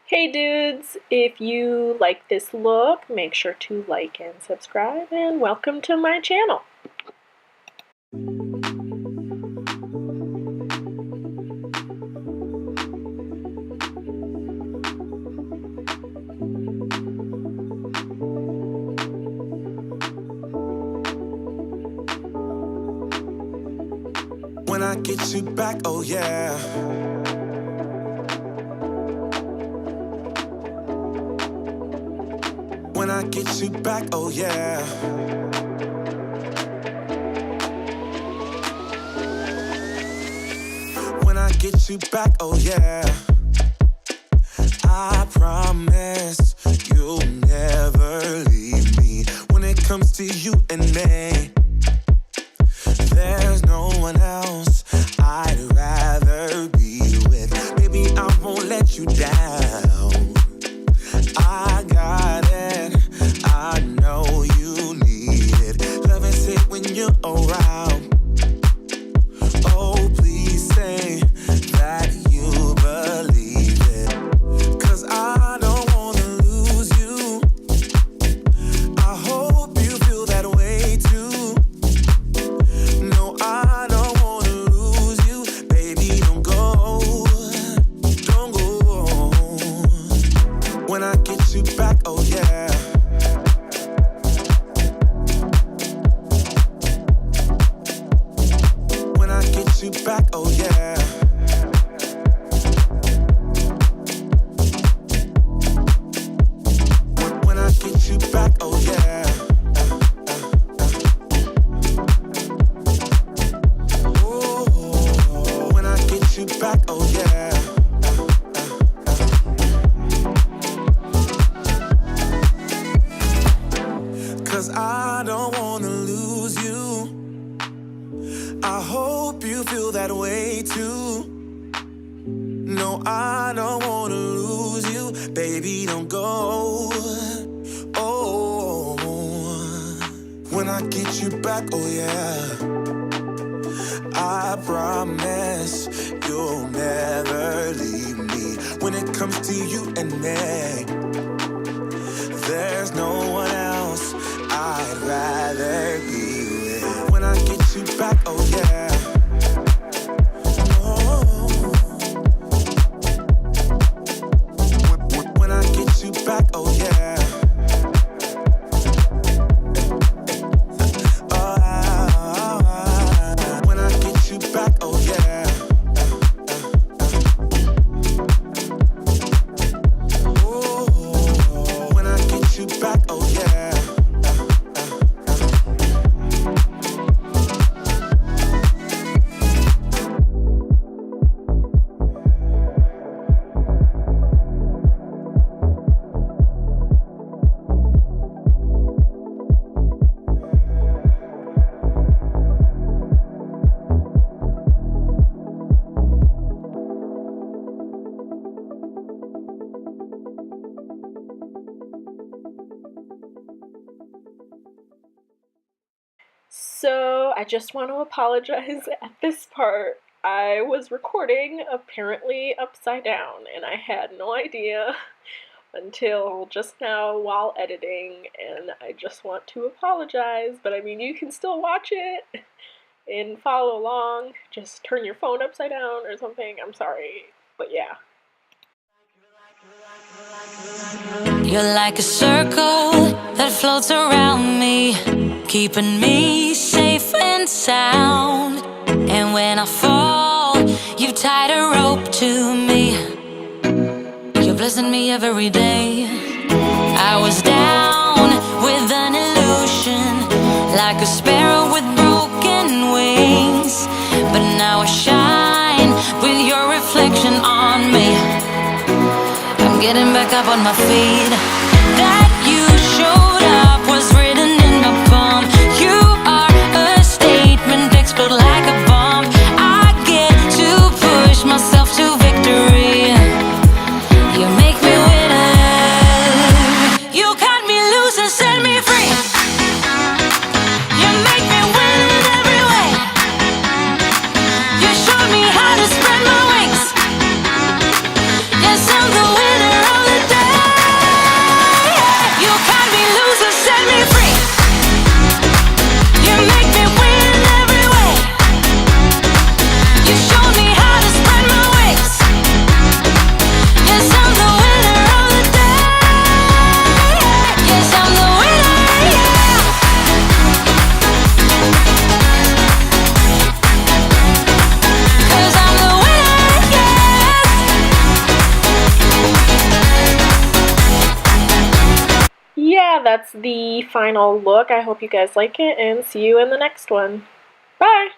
Hey dudes, if you like this look, make sure to like and subscribe, and welcome to my channel. When I get you back, oh yeah. When I get you back, oh yeah. When I get you back, oh yeah. I promise you'll never leave me. When it comes to you and me, there's no one else I'd rather be with. Baby, I won't let you down. I got it, I know you need it. Love is hit when you're around. Oh, please say that you believe it. 'Cause I don't wanna lose you. I hope you feel that way too. No, I don't wanna lose you. Baby, don't go. Don't go. When I get you back, oh yeah. When I get you back, oh yeah. When I get you back, oh yeah. Oh, when I get you back, oh yeah. Cause I don't wanna lose you. I hope you feel that way too. No, I don't wanna lose you. Baby, don't go. Oh, when I get you back, oh yeah. I promise you'll never leave me. When it comes to you and me, there's no one else I'd rather be with. When I get you back, oh yeah. Oh. When I get you back, oh yeah. Oh, when I get you back, oh yeah. Oh, when I get you back, oh yeah. So, I just want to apologize at this part. I was recording apparently upside down, and I had no idea until just now while editing, and I just want to apologize. But I mean, you can still watch it and follow along. Just turn your phone upside down or something. I'm sorry, but yeah. You're like a circle that floats around me, keeping me safe and sound. And when I fall, you've tied a rope to me. You're blessing me every day. I was down with an illusion, like a sparrow with broken wings. But now I shine with your reflection on me. I'm getting back up on my feet. That you showed up was written in my palm. You are a statement, explode like a bomb. I get to push myself to victory. You make me winner. You cut me loose and set me free. You make me win in every way. You showed me how to spread my wings. Yes, I'm the winner of yeah, that's the final look. I hope you guys like it, and see you in the next one. Bye!